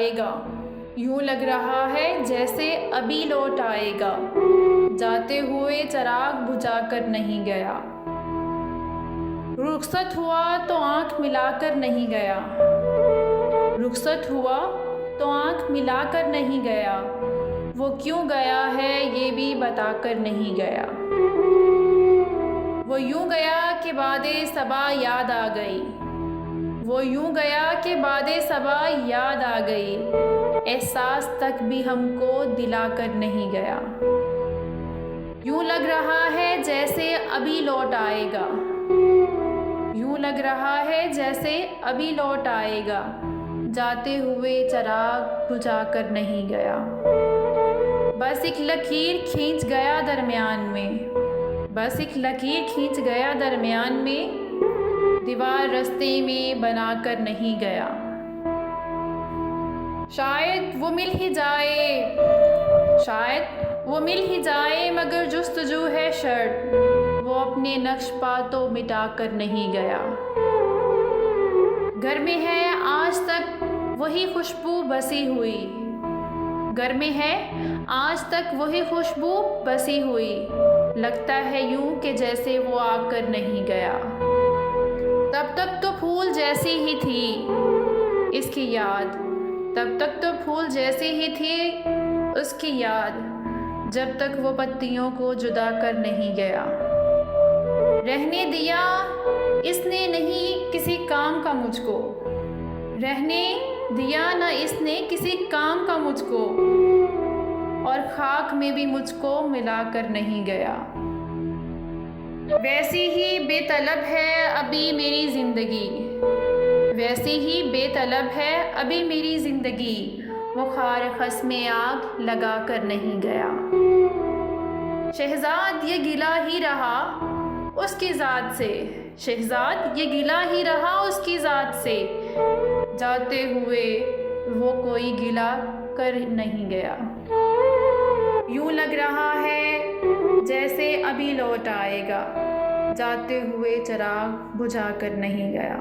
आएगा, यूं लग रहा है जैसे अभी लौट आएगा, जाते हुए चिराग बुझाकर नहीं गया। रुखसत हुआ तो आँख मिलाकर नहीं गया, रुखसत हुआ तो आँख मिलाकर नहीं गया, वो क्यों गया है ये भी बताकर नहीं गया। वो यूं गया कि बादे सबा याद आ गई, वो यूं गया कि बादे सबा याद आ गई, एहसास तक भी हमको दिलाकर नहीं गया। यूं लग रहा है जैसे अभी लौट आएगा, यूं लग रहा है जैसे अभी लौट आएगा, जाते हुए चिराग बुझाकर नहीं गया। बस एक लकीर खींच गया दरमियान में, बस एक लकीर खींच गया दरमियान में, दीवार रास्ते में बनाकर नहीं गया। शायद वो मिल ही जाए, शायद वो मिल ही जाए, मगर जुस्तजू है शर्त, वो अपने नक्श पा तो मिटा कर नहीं गया। घर में है आज तक वही खुशबू बसी हुई, घर में है आज तक वही खुशबू बसी हुई, लगता है यूं कि जैसे वो आकर नहीं गया। तब तक तो फूल जैसी ही थी इसकी याद, तब तक तो फूल जैसी ही थी उसकी याद, जब तक वो पत्तियों को जुदा कर नहीं गया। रहने दिया इसने नहीं किसी काम का मुझको, रहने दिया ना इसने किसी काम का मुझको, और खाक में भी मुझको मिलाकर नहीं गया। वैसी ही बेतलब है अभी मेरी ज़िंदगी, वैसी ही बेतलब है अभी मेरी ज़िंदगी, वो खार खस में आग लगा कर नहीं गया। शहजाद ये गिला ही रहा उसकी ज़ात से, शहजाद ये गिला ही रहा उसकी ज़ात से, जाते हुए वो कोई गिला कर नहीं गया। यूं लग रहा है जैसे अभी लौट आएगा, जाते हुए चिराग बुझाकर नहीं गया।